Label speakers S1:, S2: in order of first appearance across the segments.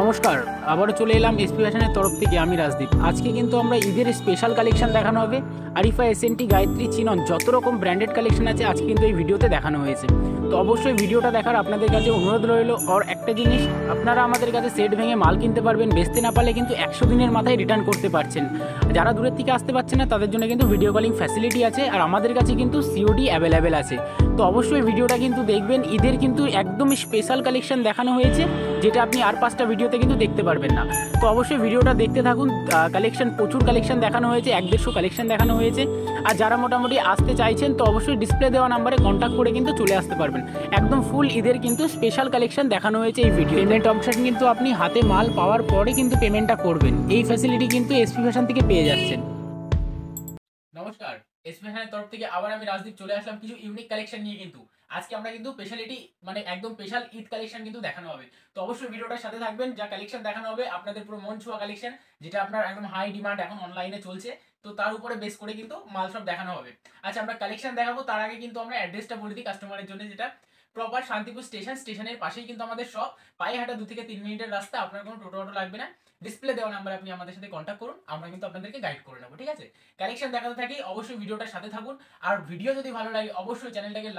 S1: নমস্কার, আবারও চলে এলাম এসপি ফ্যাশনের তরফ থেকে। আমি রাজদীপ। আজকে কিন্তু আমরা ঈদের স্পেশাল কালেকশন দেখানো হবে। আরিফা, এসএনটি, গায়ত্রী, চিনন যত রকম ব্র্যান্ডেড কালেকশন আছে আজকে কিন্তু এই ভিডিওতে দেখানো হয়েছে। তো অবশ্যই ভিডিওটা দেখার আপনাদের কাছে অনুরোধ রইল। আর একটা জিনিস, আপনারা আমাদের কাছে সেট ভেঙে মাল কিনতে পারবেন। বেচতে না পারলে কিন্তু 100 দিনের মাথায় রিটার্ন করতে পারছেন। যারা দূরের থেকে আসতে পারছেন না তাদের জন্য কিন্তু ভিডিও কলিং ফ্যাসিলিটি আছে। আর আমাদের কাছে কিন্তু সিওডি অ্যাভেলেবেল আছে। তো অবশ্যই ভিডিওটা কিন্তু দেখবেন। ঈদের কিন্তু একদম স্পেশাল কালেকশন দেখানো হয়েছে, যেটা আপনি আর 5টা ভিডিওতে কিন্তু দেখতে পারবেন না। তো অবশ্যই ভিডিওটা দেখতে থাকুন। কালেকশন, প্রচুর কালেকশন দেখানো হয়েছে, 150 কালেকশন দেখানো হয়েছে। আর যারা মোটামুটি আসতে চাইছেন তো অবশ্যই ডিসপ্লে দেওয়া নাম্বারে কন্ট্যাক্ট করে কিন্তু চলে আসতে পারবেন। একদম ফুল ঈদের কিন্তু স্পেশাল কালেকশন দেখানো হয়েছে এই ভিডিও। পেমেন্ট অপশন কিন্তু আপনি হাতে মাল পাওয়ার পরে কিন্তু পেমেন্টটা করবেন। এই ফ্যাসিলিটি কিন্তু এসপি ফ্যাশন থেকে পেয়ে যাচ্ছেন। নমস্কার, এসপি ফ্যাশনের তরফ থেকে আবার আমি রাজদীপ চলে আসলাম কিছু ইউনিক কালেকশন নিয়ে। কিন্তু আজকে আমরা কিন্তু স্পেশালিটি মানে একদম স্পেশাল ঈদ কালেকশন কিন্তু দেখানো হবে। তো অবশ্যই ভিডিওটার সাথে থাকবেন। যা কালেকশন দেখানো হবে আপনাদের পুরো মন ছোঁয়া কালেকশন, যেটা আপনার একদম হাই ডিমান্ড এখন অনলাইনে চলছে। তো তার উপরে বেস করে কিন্তু মাল সব দেখানো হবে। আচ্ছা, আমরা কালেকশন দেখাবো তার আগে কিন্তু আমরা অ্যাড্রেসটা বলে দিই কাস্টমারের জন্য, যেটা প্রপার শান্তিপুর স্টেশনের পাশেই কিন্তু আমাদের শপ। পায়ে হাঁটা 2 থেকে 3 মিনিটের রাস্তা। আপনার কোনো টোটো অটো লাগবে না। ডিসপ্লে দেওয়া নাম্বারে আপনি আমাদের সাথে কন্ট্যাক্ট করুন, আমরা কিন্তু আপনাদেরকে গাইড করে নেবো। ঠিক আছে, কালেকশন দেখাতে থাকি, অবশ্যই ভিডিওটার সাথে থাকুন। আর ভিডিও যদি ভালো লাগে অবশ্যই চ্যানেলটাকে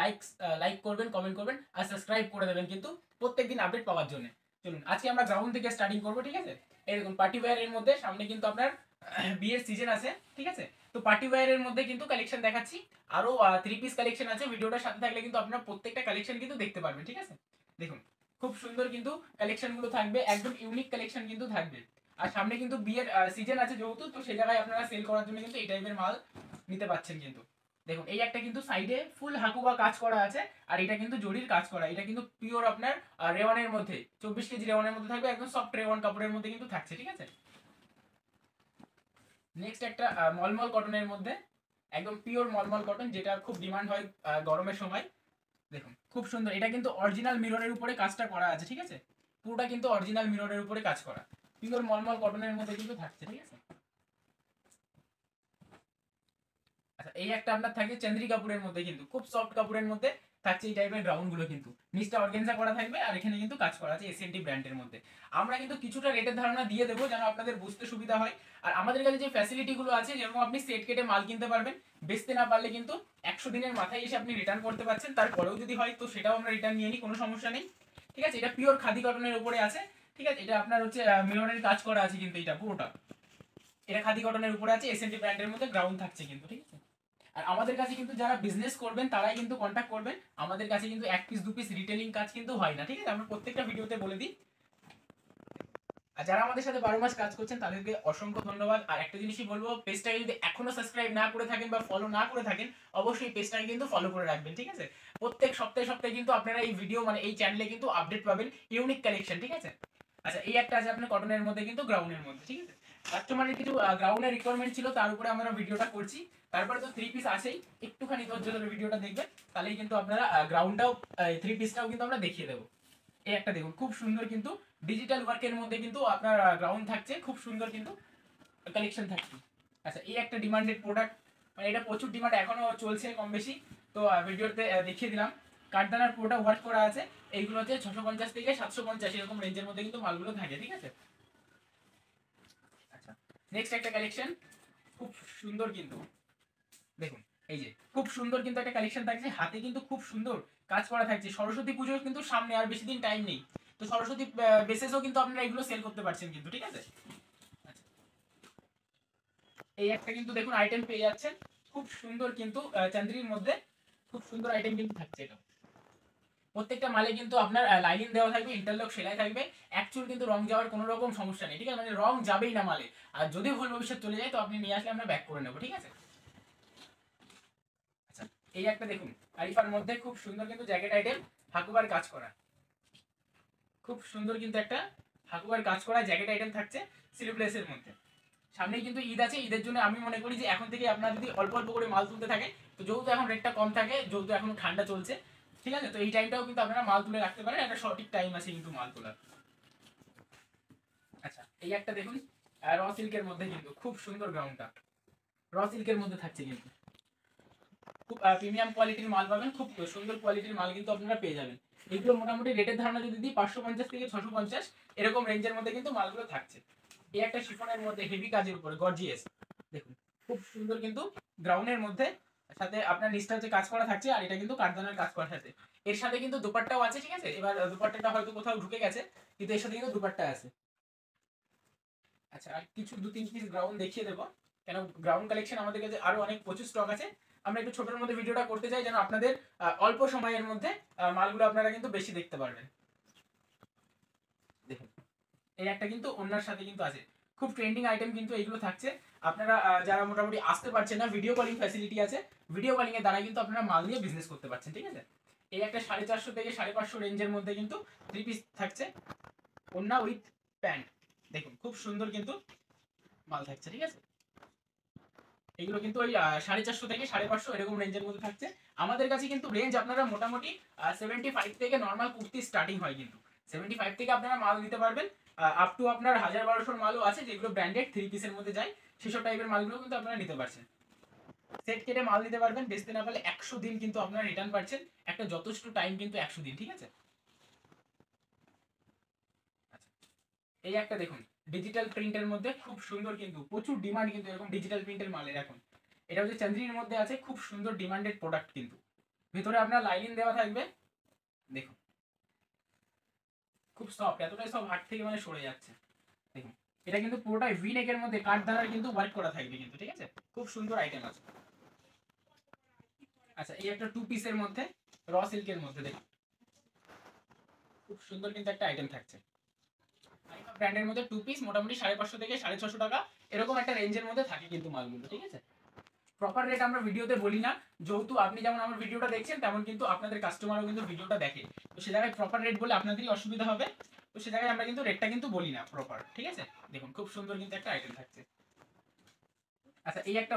S1: লাইক করবেন, কমেন্ট করবেন আর সাবস্ক্রাইব করে দেবেন কিন্তু প্রত্যেকদিন আপডেট পাওয়ার জন্য। চলুন আজকে আমরা গ্রাউন্ড থেকে স্টার্টিং করবো। ঠিক আছে, এই দেখুন পার্টি ওয়্যারের মধ্যে সামনে কিন্তু আপনার বিয়ের সিজন আছে। ঠিক আছে, তো পার্টি ওয়্যারের মধ্যে কিন্তু কালেকশন দেখাচ্ছি। আরো 3 পিস কালেকশন আছে। ভিডিওটার সাথে থাকলে কিন্তু আপনারা প্রত্যেকটা কালেকশন কিন্তু দেখতে পারবেন। ঠিক আছে, দেখুন খুব সুন্দর কিন্তু কালেকশন গুলো থাকবে, একদম ইউনিক কালেকশন কিন্তু থাকবে। আর সামনে কিন্তু বিয়ের সিজন আছে যেহেতু, তো সেই জায়গায় আপনারা সেল করার জন্য কিন্তু এই টাইপের মাল নিতে পাচ্ছেন। কিন্তু দেখুন এই একটা কিন্তু সাইডে ফুল হাকুবা কাজ করা আছে, আর এটা কিন্তু জরির কাজ করা। এটা কিন্তু পিওর আপনার রেওয়ানের মধ্যে 24 কেজি রেওয়ানের মধ্যে থাকবে, একদম সফট রেওয়ান কাপড়ের মধ্যে কিন্তু থাকছে। ঠিক আছে, নেক্সট একটা মলমল কটনের মধ্যে, একদম পিওর মলমল কটন, যেটা খুব ডিমান্ড হয় গরমের সময়। দেখুন খুব সুন্দর, এটা কিন্তু অরিজিনাল মিররের উপরে কাজটা করা আছে। ঠিক আছে, পুরোটা কিন্তু অরিজিনাল মিররের উপরে কাজ করা, পিওর মলমল কটনের মধ্যে কিন্তু থাকছে। ঠিক আছে, আচ্ছা এই একটা আপনার থাকে চন্দ্রি কাপুরের মধ্যে, কিন্তু খুব সফট কাপড়ের মধ্যে থাকছে এই টাইপের গ্রাউন্ড গুলো। কিন্তু নিচটা অর্গানজা করা থাকবে, আর এখানে কিন্তু কাজ করা আছে এসএনটি ব্র্যান্ডের মধ্যে। আমরা কিন্তু কিছুটা রেটের ধারণা দিয়ে দেবো যেন আপনাদের বুঝতে সুবিধা হয়। আর আমাদের কাছে যে ফ্যাসিলিটি গুলো আছে, যেরকম আপনি সেট কেটে মাল কিনতে পারবেন, বেচতে না পারলে কিন্তু 100 দিনের মাথায় এসে আপনি রিটার্ন করতে পারছেন। তারপরেও যদি হয় তো সেটাও আমরা রিটার্ন নিয়ে নিই, কোনো সমস্যা নেই। ঠিক আছে, এটা পিওর খাদি কটনের উপরে আছে। ঠিক আছে, এটা আপনার হচ্ছে মিররের কাজ করা আছে, কিন্তু এটা পুরোটা এটা খাদি কটনের উপরে আছে, এসএনটি ব্র্যান্ডের মধ্যে গ্রাউন্ড থাকছে কিন্তু। ঠিক আছে, আর আমাদের কাছে কিন্তু যারা বিজনেস করবেন তারাই কিন্তু কন্ট্যাক্ট করবেন। আমাদের কাছে কিন্তু 1 পিস 2 পিস রিটেলিং কাজ কিন্তু হয় না। ঠিক আছে, আমরা প্রত্যেকটা ভিডিওতে বলে দিই। আর যারা আমাদের সাথে 12 মাস কাজ করছেন তাদেরকে অসংখ্য ধন্যবাদ। আর একটা জিনিসই বলবো, পেজটাকে যদি এখনো সাবস্ক্রাইব না করে থাকেন বা ফলো না করে থাকেন, অবশ্যই পেজটাকে কিন্তু ফলো করে রাখবেন। ঠিক আছে, প্রত্যেক সপ্তাহে সপ্তাহে কিন্তু আপনারা এই ভিডিও মানে এই চ্যানেলে কিন্তু আপডেট পাবেন ইউনিক কালেকশন। ঠিক আছে, আচ্ছা এই একটা আছে আপনার কটনের মধ্যে কিন্তু গ্রাউন্ডের মধ্যে। ঠিক আছে, কাস্টমারের কিছু গ্রাউন্ডের রিকোয়ারমেন্ট ছিল, তার উপরে আমরা ভিডিওটা করছি। তারপরে তো 3 পিস আসেই, একটুখানি ধৈর্য ধরে ভিডিওটা দেখবেন, তাহলেই কিন্তু আপনারা গ্রাউন্ডটাও 3 পিসটাও কিন্তু আমরা দেখিয়ে দেবো। এই একটা দেখুন খুব সুন্দর কিন্তু ডিজিটাল ওয়ার্কের মধ্যে কিন্তু আপনার গ্রাউন্ড থাকছে, খুব সুন্দর কিন্তু কালেকশন থাকছে। আচ্ছা এই একটা ডিমান্ডেড প্রোডাক্ট, মানে এটা প্রচুর ডিমান্ড এখনো চলছে কম বেশি। তো ভিডিওতে দেখিয়ে দিলাম। কাঠদানার পুরোটা ওয়ার্ক করা আছে। এইগুলো হচ্ছে 650 থেকে 750 এরকম রেঞ্জের মধ্যে কিন্তু মালগুলো থাকে। ঠিক আছে, আচ্ছা নেক্সট একটা কালেকশন খুব সুন্দর কিন্তু দেখুন, এই যে খুব সুন্দর কিন্তু একটা কালেকশন থাকছে, হাতে কিন্তু খুব সুন্দর কাজ করা থাকছে। সরস্বতী পুজো কিন্তু সামনে, আর বেশি দিন টাইম নেই। তো সরস্বতী বেসেসও কিন্তু আপনারা এগুলো সেল করতে পারছেন কিন্তু। ঠিক আছে, আচ্ছা এই একটা কিন্তু দেখুন আইটেম পেয়ে যাচ্ছেন, খুব সুন্দর কিন্তু চান্দ্রির মধ্যে খুব সুন্দর আইটেম কিন্তু থাকছে। এটা প্রত্যেকটা মালে কিন্তু আপনার লাইনিং দেওয়া থাকবে, ইন্টারলক সেলাই থাকবে। অ্যাকচুয়াল কিন্তু রং যাওয়ার কোনো রকম সমস্যা নেই। ঠিক আছে, মানে রং যাবেই না মালে। আর যদি ভুল ভবিষ্যৎ চলে যায় তো আপনি নিয়ে আসলে আমরা ব্যাক করে নেবো। ঠিক আছে, আচ্ছা এই একটা দেখুন আরিফার মধ্যে খুব সুন্দর কিন্তু জ্যাকেট আইটেম, হাকুবার কাজ করা, খুব সুন্দর কিন্তু একটা হাকুবার কাজ করা জ্যাকেট আইটেম থাকছে স্লিভলেসের মধ্যে। সামনেই কিন্তু ঈদ আছে, ঈদের জন্য আমি মনে করি যে এখন থেকে আপনারা যদি অল্প অল্প করে মাল তুলতে থাকে, তো যেহেতু এখন রেটটা কম থাকে, যেহেতু এখন ঠান্ডা চলছে, ঠিক আছে, তো এই টাইমটাও কিন্তু আপনারা মাল তুলে রাখতে পারেন। একটা সঠিক টাইম আছে কিন্তু মাল তোলার। আচ্ছা এই একটা দেখুন র সিল্কের মধ্যে কিন্তু খুব সুন্দর গ্রাউন্ডটা র সিল্কের মধ্যে থাকছে কিন্তু খুব প্রিমিয়াম কোয়ালিটির মাল পাবেন, খুব সুন্দর কোয়ালিটির মাল কিন্তু আপনারা পেয়ে যাবেন। এগুলো মোটামুটি রেটের ধারণা যদি দিই 550 থেকে 650, এরকম রেঞ্জের মধ্যে কিন্তু মালগুলো থাকছে। এই একটা শিফনের মধ্যে হেভি কাজের উপরে গর্জিয়াস, দেখুন খুব সুন্দর কিন্তু গ্রাউন্ডের মধ্যে, সাথে আপনার নিচটা হচ্ছে কাজ করা থাকছে, আর এটা কিন্তু কাঠদানার কাজ করা থাকছে। এর সাথে কিন্তু দুপাট্টাও আছে, ঠিক আছে। এবার দুপাট্টাটা হয়তো কোথাও ঢুকে গেছে, কিন্তু এর সাথে কিন্তু দুপাট্টা আছে। আচ্ছা, আর কিছু 2-3 পিস গ্রাউন্ড দেখিয়ে দেবো, কেন গ্রাউন্ড কালেকশন আমাদের কাছে আরো অনেক প্রচুর স্টক আছে। আমরা একটু ছোটোর মধ্যে ভিডিওটা করতে চাই, যেন আপনাদের অল্প সময়ের মধ্যে মালগুলো আপনারা কিন্তু বেশি দেখতে পারবেন। দেখুন এই একটা কিন্তু অন্যার সাথে কিন্তু আছে, খুব ট্রেন্ডিং আইটেম কিন্তু এইগুলো থাকছে। আপনারা যারা মোটামুটি আসতে পারছেন না, ভিডিও কলিং ফ্যাসিলিটি আছে, ভিডিও কলিং এর দ্বারা কিন্তু আপনারা মাল নিয়ে বিজনেস করতে পারছেন, ঠিক আছে। এই একটা 450 থেকে 550 রেঞ্জের মধ্যে কিন্তু 3 পিস থাকছে, ওন্না উইথ প্যান্ট। দেখুন খুব সুন্দর কিন্তু মাল থাকছে, ঠিক আছে। এগুলো কিন্তু ওই 450 থেকে 550 এরকম রেঞ্জের মধ্যে থাকছে। আমাদের কাছে কিন্তু রেঞ্জ আপনারা মোটামুটি 75 থেকে নর্মাল কুর্তি স্টার্টিং হয়, কিন্তু 75 থেকে আপনারা মাল নিতে পারবেন। আপ টু আপনার 1000-1200 মালও আছে, যেগুলো ব্র্যান্ডেড 3 পিসের মধ্যে যায়, সেসব টাইপের মালগুলো কিন্তু আপনারা নিতে পারছেন। সেট কেটে মাল নিতে পারবেন, বেচতে না পারলে 100 দিন কিন্তু আপনারা রিটার্ন পাচ্ছেন, একটা যথেষ্ট টাইম কিন্তু 100 দিন, ঠিক আছে। এই একটা দেখুন ডিজিটাল প্রিন্টের মধ্যে খুব সুন্দর, কিন্তু প্রচুর ডিমান্ড কিন্তু এরকম ডিজিটাল প্রিন্টের মালের এখন। এটা হচ্ছে চান্দ্রির মধ্যে আছে, খুব সুন্দর ডিমান্ডেড প্রোডাক্ট, কিন্তু ভিতরে আপনার লাইনিং দেওয়া থাকবে। দেখুন খুব সফট, এতটাই সব হাত থেকে মানে সরে যাচ্ছে। দেখুন এটা কিন্তু পুরোটাই ভি নেকের মধ্যে কাঠদানার কিন্তু ওয়ার্ক করা থাকবে কিন্তু, ঠিক আছে। খুব সুন্দর আইটেম আছে। আচ্ছা, এই একটা 2 পিসের মধ্যে র সিল্কের মধ্যে দেখুন খুব সুন্দর কিন্তু একটা আইটেম থাকছে। ব্র্যান্ডের মধ্যে 2 পিস মোটামুটি 550 থেকে 650 টাকা এরকম একটা রেঞ্জের মধ্যে থাকে কিন্তু মালগুলো, ঠিক আছে। প্রপার রেট আমরা ভিডিওতে বলি না, যেহেতু আপনি যেমন আমার ভিডিওটা দেখছেন, তেমন কিন্তু আপনাদের কাস্টমারও কিন্তু ভিডিওটা দেখে, তো সে জায়গায় প্রপার রেট বলে আপনাদেরই অসুবিধা হবে, তো সে জায়গায় আমরা কিন্তু রেটটা কিন্তু বলি না প্রপার, ঠিক আছে। দেখুন খুব সুন্দর কিন্তু একটা আইটেম থাকছে। আচ্ছা, এই একটা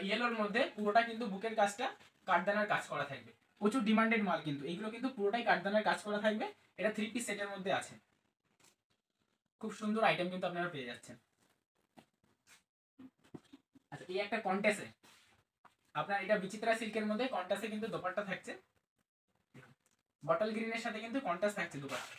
S1: ইয়েলোর মধ্যে পুরোটা কিন্তু বুকের কাজটা কাঠদানার কাজ করা থাকবে, প্রচুর ডিমান্ডেড মাল কিন্তু এইগুলো, কিন্তু পুরোটাই কাঠদানার কাজ করা থাকবে। এটা 3 পিস সেটের মধ্যে আছে, খুব সুন্দর আইটেম কিন্তু আপনারা পেয়ে যাচ্ছেন। আচ্ছা, এই একটা কন্টেসে আপনার, এটা বিচিত্রা সিল্কের মধ্যে কন্টাসে কিন্তু দোপাট্টা থাকছে, বটল গ্রিনের সাথে কিন্তু কন্ট্রাস্ট থাকছে দোপাট্টা।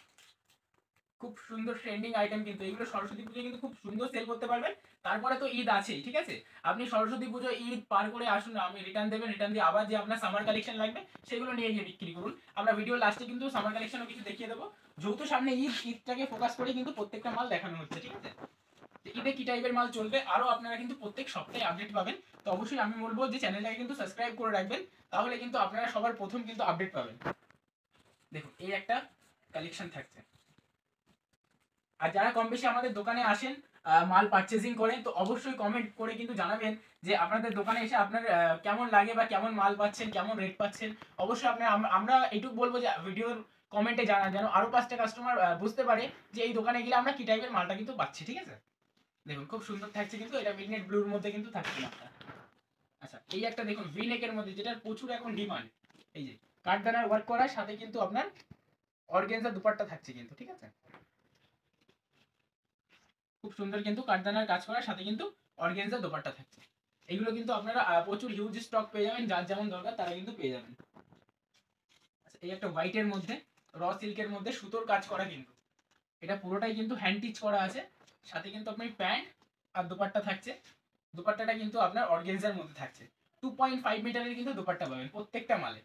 S1: খুব সুন্দর ট্রেন্ডিং আইটেম কিন্তু এগুলো, সরস্বতী পুজোয় কিন্তু খুব সুন্দর সেল করতে পারবেন। তারপরে তো ঈদ আছেই, ঠিক আছে। আপনি সরস্বতী পুজো ঈদ পার করে আসুন, আমি রিটার্ন দেবেন, রিটার্ন দিয়ে আবার যে আপনার সামার কালেকশন লাগবে সেগুলো নিয়ে গিয়ে বিক্রি করুন। আমরা ভিডিও লাস্টে কিন্তু সামার কালেকশনও কিছু দেখিয়ে দেবো, যেহেতু সামনে ঈদ, ঈদটাকে ফোকাস করে কিন্তু প্রত্যেকটা মাল দেখানো হচ্ছে, ঠিক আছে। ঈদে কি টাইপের মাল চলবে আরো আপনারা কিন্তু প্রত্যেক সপ্তাহে আপডেট পাবেন। তো অবশ্যই আমি বলবো যে চ্যানেলটাকে কিন্তু সাবস্ক্রাইব করে রাখবেন, তাহলে কিন্তু আপনারা সবার প্রথম কিন্তু আপডেট পাবেন। দেখুন এই একটা কালেকশন থাকছে। আর যারা কম বেশি আমাদের দোকানে আসেন, মাল পারচেজিং করেন, তো অবশ্যই কমেন্ট করে কিন্তু জানাবেন যে আপনাদের দোকানে এসে আপনার কেমন লাগে বা কেমন মাল পাচ্ছেন, কেমন রেট পাচ্ছেন। অবশ্যই আপনার আমরা এইটুকু বলবো যে ভিডিওর কমেন্টে জানান, যেন আরো 5টা কাস্টমার বুঝতে পারে যে এই দোকানে গেলে আমরা কি টাইপের মালটা কিন্তু পাচ্ছি, ঠিক আছে। দেখুন খুব সুন্দর থাকছে কিন্তু, এটা মিডনাইট ব্লুর মধ্যে কিন্তু থাকছে মালটা। আচ্ছা, এই একটা দেখুন ভি নেকের মধ্যে, যেটার প্রচুর এখন ডিমান্ড, এই যে কাঠদানার ওয়ার্ক করার সাথে কিন্তু আপনার অর্গানজা দুপাট্টা থাকছে কিন্তু, ঠিক আছে। খুব সুন্দর কিন্তু কাঠদানার কাজ করার সাথে কিন্তু অর্গানজা দোপাট্টা থাকছে। এগুলো কিন্তু আপনারা প্রচুর হিউজ স্টক পেয়ে যাবেন, যার যেমন দরকার তারা কিন্তু পেয়ে যাবেন। আচ্ছা, এই একটা হোয়াইটের মধ্যে র সিল্কের মধ্যে সুতোর কাজ করা কিন্তু, এটা পুরোটাই কিন্তু হ্যান্ড টিচ করা আছে, সাথে কিন্তু আপনি প্যান্ট আর দোপাট্টা থাকছে। দোপাট্টাটা কিন্তু আপনার অর্গানজার মধ্যে থাকছে, 2.5 মিটারের কিন্তু দোপাট্টা পাবেন প্রত্যেকটা মালে।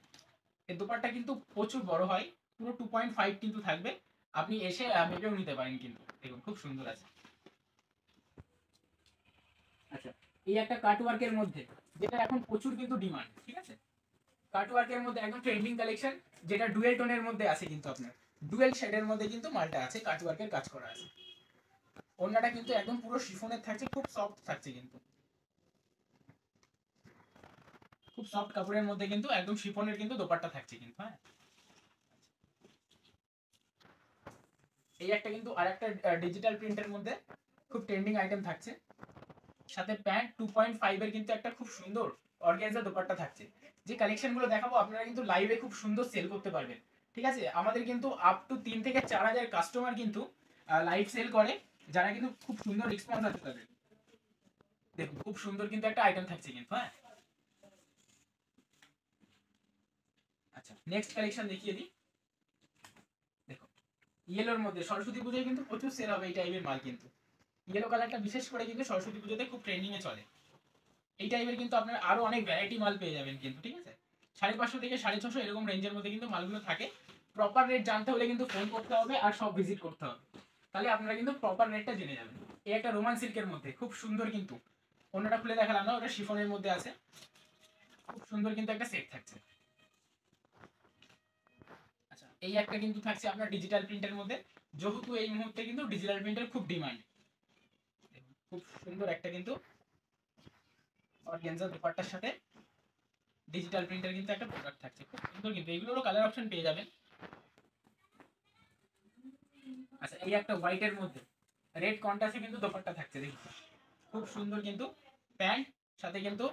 S1: এই দোপাট্টা কিন্তু প্রচুর বড় হয়, পুরো 2.5 কিন্তু থাকবে, আপনি এসে মেপেও নিতে পারেন কিন্তু। দেখুন খুব সুন্দর আছে। আচ্ছা, এই একটা কাটওয়ার্কের মধ্যে, যেটা এখন প্রচুর কিন্তু ডিমান্ড, ঠিক আছে। কাটওয়ার্কের মধ্যে একদম ট্রেন্ডিং কালেকশন, যেটা ডুয়েল টোনের মধ্যে আছে কিন্তু, আপনার ডুয়েল শেডের মধ্যে কিন্তু মালটা আছে, কাটওয়ার্কের কাজ করা আছে। ওড়নাটা কিন্তু একদম পুরো শিফনের থাকছে, খুব সফট থাকছে কিন্তু, খুব সফট কাপড়ের মধ্যে কিন্তু একদম শিফনের কিন্তু দোপাট্টা থাকছে কিন্তু, হ্যাঁ। এই একটা কিন্তু আরেকটা ডিজিটাল প্রিন্টের মধ্যে খুব ট্রেন্ডিং আইটেম থাকছে, সাথে প্যান্ট 2.5 এর কিন্তু একটা খুব সুন্দর অর্গানজা দোপাট্টা থাকছে। যে কালেকশন গুলো দেখাবো আপনারা কিন্তু লাইভে খুব সুন্দর সেল করতে পারবেন, ঠিক আছে। আমাদের কিন্তু আপ টু 3 থেকে 4 হাজার কাস্টমার কিন্তু লাইভ সেল করে, যারা কিন্তু খুব সুন্দর রেসপন্স আছে তাদের। দেখুন খুব সুন্দর কিন্তু একটা আইটেম থাকছে কিন্তু, হ্যাঁ। আচ্ছা, নেক্সট কালেকশন দেখিয়ে দিই। দেখো ইয়েলোর মধ্যে সরস্বতী পুজোয় কিন্তু প্রচুর সেল হবে এই টাইপের মাল। কিন্তু ইয়েলো কালারটা বিশেষ করে কিন্তু সরস্বতী পুজোতে খুব ট্রেন্ডিং এ চলে। এই টাইপের কিন্তু আপনার আরো অনেক ভ্যারাইটি মাল পেয়ে যাবেন কিন্তু, ঠিক আছে। 550 থেকে 650 এরকম রেঞ্জের মধ্যে কিন্তু মালগুলো থাকে। প্রপার রেট জানতে হলে কিন্তু ফোন করতে হবে আর সব ভিজিট করতে হবে, তাহলে আপনারা কিন্তু প্রপার রেটটা জেনে যাবেন। এই একটা রোমান সিল্কের মধ্যে খুব সুন্দর কিন্তু, অন্যটা খুলে দেখালাম না, ওটা শিফনের মধ্যে আছে। খুব সুন্দর কিন্তু একটা সেট থাকছে। আচ্ছা, এই একটা কিন্তু থাকছে আপনার ডিজিটাল প্রিন্টের মধ্যে, যেহেতু এই মুহূর্তে কিন্তু ডিজিটাল প্রিন্টের খুব ডিমান্ড। খুব সুন্দর একটা কিন্তু অর্গানজা দুপাট্টার সাথে ডিজিটাল প্রিন্টের কিন্তু একটা প্রোডাক্ট থাকছে, খুব সুন্দর কিন্তু। এইগুলোরও কালার অপশন পেয়ে যাবেন। আচ্ছা, এই একটা হোয়াইটের মধ্যে রেড কন্ট্রাস্টে কিন্তু দোপাট্টা থাকছে, দেখুন খুব সুন্দর কিন্তু। প্যান্ট সাথে কিন্তু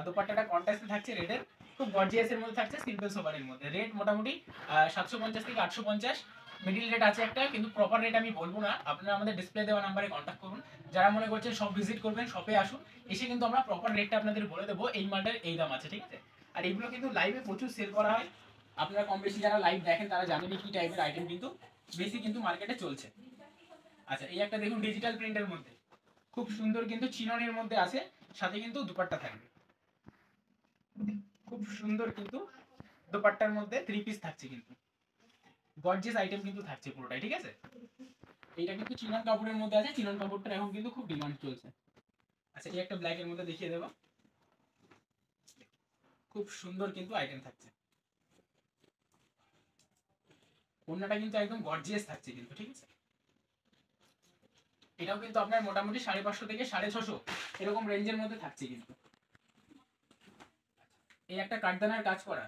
S1: দোপাট্টাটা কন্ট্রাস্টে থাকছে রেডের, খুব গর্জিয়াস এর মধ্যে থাকছে, সিম্পল সোবারের মধ্যে। রেট মোটামুটি 750 থেকে 850, মিডিল রেট আছে একটা, কিন্তু প্রপার রেট আমি বলবো না। আপনারা আমাদের ডিসপ্লে দেওয়া নাম্বারে কন্ট্যাক্ট করুন। যারা মনে করছেন সব ভিজিট করবেন, শপে আসুন, এসে কিন্তু আমরা প্রপার রেটটা আপনাদের বলে দেবো, এই মালটার এই দাম আছে, ঠিক আছে। আর এগুলো কিন্তু লাইভে প্রচুর সেল করা হয়। আপনারা কম বেশি যারা লাইভ দেখেন তারা জানেনই কি টাইপের আইটেম কিন্তু বেশি কিন্তু মার্কেটে চলছে। আচ্ছা, এই একটা দেখুন ডিজিটাল প্রিন্টের মধ্যে খুব সুন্দর কিন্তু চিননের মধ্যে আছে, সাথে কিন্তু দুপাট্টা থাকবে। খুব সুন্দর কিন্তু দুপাট্টার মধ্যে 3 পিস থাকছে কিন্তু, গর্জিয়াস আইটেম কিন্তু থাকছে পুরোটাই, ঠিক আছে। এইটা কিন্তু চিনন কাপড়ের মধ্যে আছে, চিনন কাপড়টা এখন কিন্তু খুব ডিমান্ড চলছে। আচ্ছা, এই একটা ব্ল্যাক এর মধ্যে দেখিয়ে দেবো, খুব সুন্দর কিন্তু আইটেম থাকছে। ওড়নাটা কিন্তু একদম গর্জিয়াস থাকছে কিন্তু, ঠিক আছে। এটাও কিন্তু আপনার মোটামুটি 550 থেকে 650 এরকম রেঞ্জের মধ্যে থাকছে কিন্তু। এই একটা কাঠদানার কাজ করা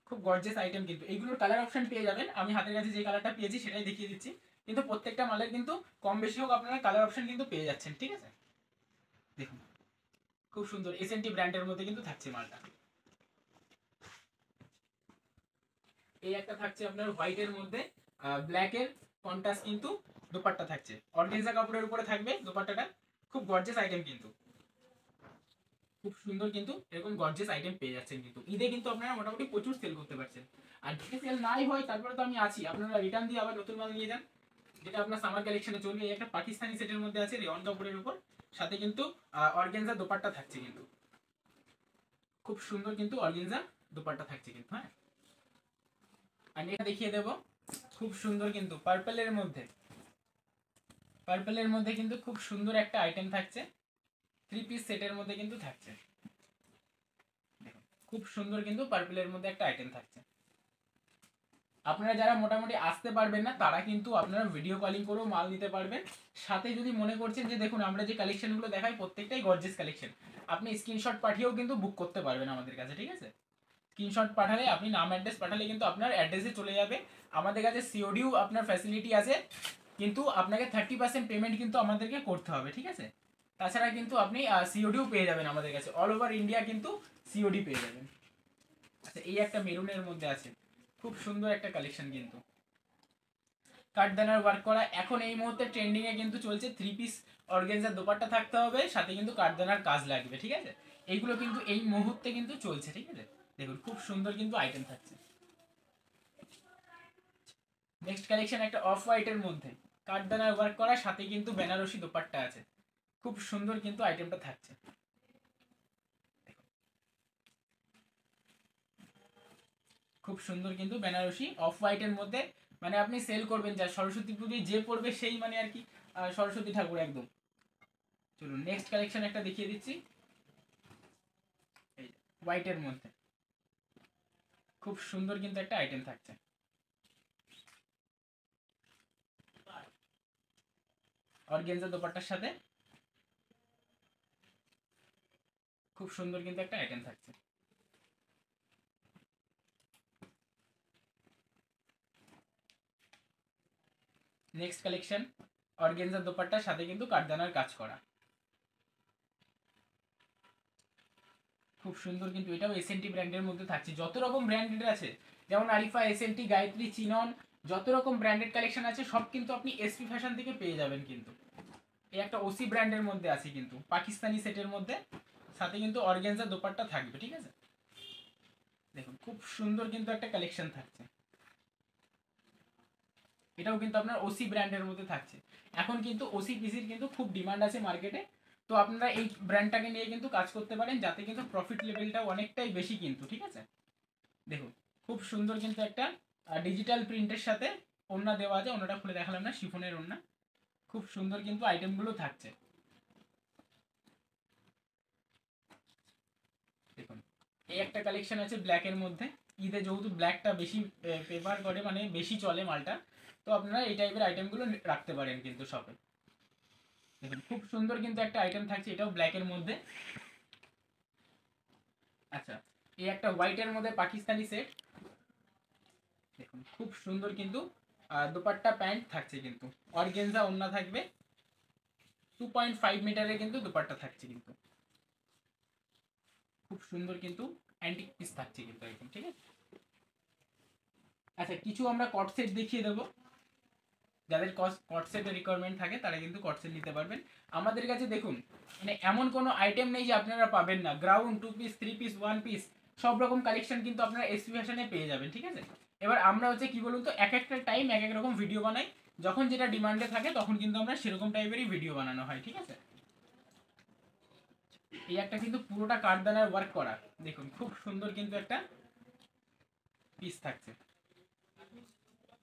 S1: খুব গর্জিয়াস আইটেম কিন্তু, এইগুলোর কালার অপশন পেয়ে যাবেন। আমি হাতের কাছে যে কালারটা পেয়েছি সেটাই দেখিয়ে দিচ্ছি, কিন্তু প্রত্যেকটা মালের কিন্তু কম বেশি হোক আপনারা কালার অপশন কিন্তু পেয়ে যাচ্ছেন, ঠিক আছে। দেখুন খুব সুন্দর এসএনটি ব্র্যান্ডের মধ্যে কিন্তু থাকছে মালটা। এই একটা থাকছে আপনার হোয়াইট এর মধ্যে ব্ল্যাক এর কন্ট্রাস্ট কিন্তু দোপাট্টা থাকছে, অর্গানজা কাপড়ের উপরে থাকবে দোপাট্টাটা। খুব গর্জিয়াস আইটেম কিন্তু, খুব সুন্দর কিন্তু এরকম গর্জিয়াস আইটেম পেয়ে যাচ্ছেন কিন্তু। ঈদে কিন্তু আপনারা মোটামুটি প্রচুর সেল করতে পারছেন। আর যদি সেল নাই হয় তারপরে তো আমি আছি, আপনারা রিটার্ন দিয়ে আবার নতুন মাল নিয়ে যান, যেটা আপনার সামার কালেকশনে চলবে। এই একটা পাকিস্তানি সেটের মধ্যে আছে রেওয়ান কাপড়ের উপর, সাথে কিন্তু অর্গানজা দোপাট্টা থাকছে কিন্তু, খুব সুন্দর কিন্তু অর্গানজা দোপাট্টা থাকছে কিন্তু। হ্যাঁ, আর এটা দেখিয়ে দেবো, খুব সুন্দর কিন্তু পার্পলের মধ্যে, পার্পলের মধ্যে কিন্তু খুব সুন্দর একটা আইটেম থাকছে, 3 পিস সেটের মধ্যে কিন্তু থাকছে। দেখুন খুব সুন্দর কিন্তু পার্পলের মধ্যে একটা আইটেম থাকছে। আপনারা যারা মোটামুটি আসতে পারবেন না তারা কিন্তু আপনারা ভিডিও কলিং করেও মাল নিতে পারবেন। সাথে যদি মনে করছেন যে দেখুন আমরা যে কালেকশনগুলো দেখাই প্রত্যেকটাই গর্জিয়াস কালেকশন, আপনি স্ক্রিনশট পাঠিয়েও কিন্তু বুক করতে পারবেন আমাদের কাছে, ঠিক আছে। স্ক্রিনশট পাঠালে, আপনি নাম অ্যাড্রেস পাঠালে কিন্তু আপনার অ্যাড্রেসে চলে যাবে। আমাদের কাছে সিওডিও আপনার ফ্যাসিলিটি আছে, কিন্তু আপনাকে 30% পেমেন্ট কিন্তু আমাদেরকে করতে হবে, ঠিক আছে। তাছাড়া কিন্তু আপনি সিওডিও পেয়ে যাবেন আমাদের কাছে, অল ওভার ইন্ডিয়া কিন্তু সিওডি পেয়ে যাবেন। আচ্ছা, এই একটা মেরুনের মধ্যে আছে, খুব সুন্দর একটা কালেকশন কিন্তু, কাঠদানার ওয়ার্ক করা। এখন এই মুহূর্তে ট্রেন্ডিং এ কিন্তু চলছে 3 পিস অর্গানজার দোপাট্টা থাকতে হবে, সাথে কিন্তু কাঠদানার কাজ লাগবে, ঠিক আছে। এইগুলো কিন্তু এই মুহূর্তে কিন্তু চলছে, ঠিক আছে। দেখুন খুব সুন্দর কিন্তু আইটেম থাকছে। নেক্সট কালেকশন একটা অফ হোয়াইটের মধ্যে কাঠদানার ওয়ার্ক করা, সাথে কিন্তু বেনারসি দোপাট্টা আছে, খুব সুন্দর কিন্তু আইটেমটা থাকছে। খুব সুন্দর কিন্তু বেনারসি অফ হোয়াইটের মধ্যে, মানে আপনি সেল করবেন যা সরস্বতী পুজোয় যে পড়বে সেই মানে আর কি সরস্বতী ঠাকুর একদম। চলুন নেক্সট কালেকশন একটা দেখিয়ে দিচ্ছি, এই হোয়াইটের মধ্যে খুব সুন্দর কিন্তু একটা আইটেম থাকছে। অর্গানজা দোপাট্টার সাথে খুব সুন্দর কিন্তু একটা আইটেম থাকছে। নেক্সট কালেকশন অর্গানজা দোপাট্টার সাথে কিন্তু কাঠদানার কাজ করা, খুব সুন্দর কিন্তু। এটাও এসএনটি ব্র্যান্ডের মধ্যে থাকছে। যত রকম ব্র্যান্ডেড আছে, যেমন আরিফা, এসএনটি, গায়ত্রী, চিনন, যত রকম ব্র্যান্ডেড কালেকশন আছে সব কিন্তু আপনি এসপি ফ্যাশন থেকে পেয়ে যাবেন কিন্তু। এই একটা ওসি ব্র্যান্ডের মধ্যে আছে কিন্তু, পাকিস্তানি সেটের মধ্যে, সাথে কিন্তু অর্গানজা দোপাট্টা থাকবে, ঠিক আছে। দেখুন খুব সুন্দর কিন্তু একটা কালেকশন থাকছে। এটাও কিন্তু আপনার ওসি ব্র্যান্ডের মধ্যে থাকছে। এখন কিন্তু ওসি পিসির কিন্তু খুব ডিমান্ড আছে মার্কেটে, তো আপনারা এই ব্র্যান্ডটাকে নিয়ে কিন্তু কাজ করতে পারেন, যাতে কিন্তু প্রফিট লেভেলটা অনেকটাই বেশি কিন্তু, ঠিক আছে। দেখুন খুব সুন্দর কিন্তু একটা ডিজিটাল প্রিন্টের সাথে ওড়না দেওয়া আছে। ওড়নাটা খুলে দেখালাম না, শিফনের ওড়না। খুব সুন্দর কিন্তু আইটেমগুলো থাকছে। দেখুন এই একটা কালেকশন আছে ব্ল্যাকের মধ্যে। ঈদে যেহেতু ব্ল্যাকটা বেশি প্রেফার করে, মানে বেশি চলে মালটা, তো আপনারা এই টাইপের আইটেমগুলো রাখতে পারেন কিন্তু শপে। দেখুন খুব সুন্দর কিন্তু একটা আইটেম থাকছে, এটাও ব্ল্যাকের মধ্যে। আচ্ছা, এই একটা হোয়াইটের মধ্যে পাকিস্তানি সেট। দেখুন খুব সুন্দর কিন্তু দুপাট্টা প্যান্ট থাকছে, কিন্তু অর্গেনজা ওড়না থাকবে, 2.5 মিটারের কিন্তু দুপাট্টা থাকছে, কিন্তু খুব সুন্দর কিন্তু অ্যান্টিক পিস থাকছে কিন্তু একদম, ঠিক আছে। আচ্ছা, কিছু আমরা কট সেট দেখিয়ে দেবো। যাদের কট সেটের রিকোয়ারমেন্ট থাকে তারা কিন্তু কট সেট নিতে পারবেন আমাদের কাছে। দেখুন মানে এমন কোনো আইটেম নেই যে আপনারা পাবেন না। গ্রাউন্ড, 2 পিস, 3 পিস, 1 পিস, সব রকম কালেকশন কিন্তু আপনারা এসপি ফ্যাশনে পেয়ে যাবেন, ঠিক আছে। এবার আমরা হচ্ছে কি বলুন তো, এক একটা টাইম এক এক রকম ভিডিও বানাই। যখন যেটা ডিমান্ডে থাকে তখন কিন্তু আমরা সেরকম টাইপেরই ভিডিও বানানো হয়, ঠিক আছে। এই একটা কিন্তু পুরোটা কাঠদানার ওয়ার্ক করা, দেখুন খুব সুন্দর কিন্তু একটা পিস থাকছে,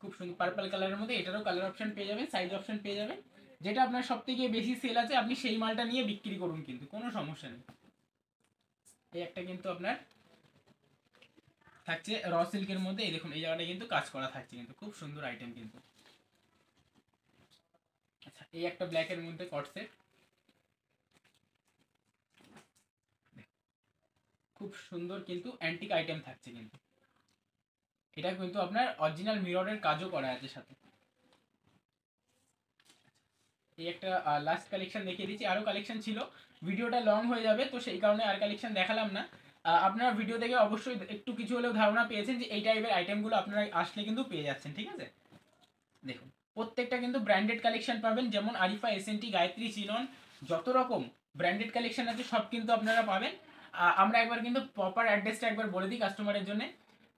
S1: খুব সুন্দর পার্পল কালারের মধ্যে। এটারও কালার অপশন পেয়ে যাবেন, সাইজ অপশন পেয়ে যাবেন। যেটা আপনার সব থেকে বেশি সেল আছে আপনি সেই মালটা নিয়ে বিক্রি করুন, কিন্তু কোনো সমস্যা নেই। এই একটা কিন্তু আপনার থাকছে র সিল্কের মধ্যে। এই দেখুন এই জায়গাটা কিন্তু কাজ করা থাকছে, কিন্তু খুব সুন্দর আইটেম কিন্তু। আচ্ছা, এই একটা ব্ল্যাকের মধ্যে কট সেট, খুব সুন্দর কিন্তু অ্যান্টিক আইটেম থাকছে কিন্তু। এটা কিন্তু আপনার অরিজিনাল মিররের কাজও করা আছে সাথে। এই একটা লাস্ট কালেকশন দেখিয়ে দিচ্ছি, আরও কালেকশন ছিল, ভিডিওটা লং হয়ে যাবে, তো সেই কারণে আর কালেকশন দেখালাম না। আপনারা ভিডিও দেখে অবশ্যই একটু কিছু হলেও ধারণা পেয়েছেন যে এই টাইপের আইটেমগুলো আপনারা আসলে কিন্তু পেয়ে যাচ্ছেন, ঠিক আছে। দেখুন প্রত্যেকটা কিন্তু ব্র্যান্ডেড কালেকশন পাবেন, যেমন আরিফা, এসএনটি, গায়ত্রী, চিনন, যত রকম ব্র্যান্ডেড কালেকশন আছে সব কিন্তু আপনারা পাবেন। আমরা একবার কিন্তু প্রপার অ্যাড্রেসটা একবার বলে দিই কাস্টমারের জন্য,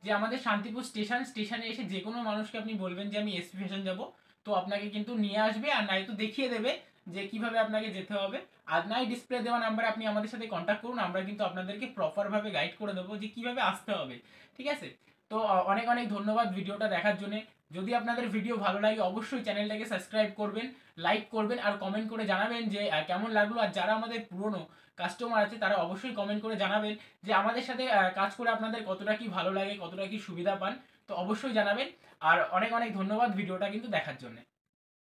S1: যে আমাদের শান্তিপুর স্টেশনে এসে যে কোনো মানুষকে আপনি বলবেন যে আমি এসপি ফ্যাশন যাব, তো আপনাকে কিন্তু নিয়ে আসবে, আর নাই তো দেখিয়ে দেবে যে কিভাবে আপনাকে যেতে হবে। আর নাই ডিসপ্লে দেওয়া নাম্বারে আপনি আমাদের সাথে কন্ট্যাক্ট করুন, আমরা কিন্তু আপনাদেরকে প্রপারভাবে গাইড করে দেবো যে কিভাবে আসতে হবে, ঠিক আছে। তো অনেক অনেক ধন্যবাদ ভিডিওটা দেখার জন্য। যদি আপনাদের ভিডিও ভালো লাগে অবশ্যই চ্যানেলটাকে সাবস্ক্রাইব করবেন, লাইক করবেন, আর কমেন্ট করে জানাবেন যে কেমন লাগলো। আর যারা আমাদের পুরনো কাস্টমার আছে তারা অবশ্যই কমেন্ট করে জানাবেন যে আমাদের সাথে কাজ করে আপনাদের কতটা কি ভালো লাগে, কতটা কি সুবিধা পান, তো অবশ্যই জানাবেন। আর অনেক অনেক ধন্যবাদ ভিডিওটা কিন্তু দেখার জন্য।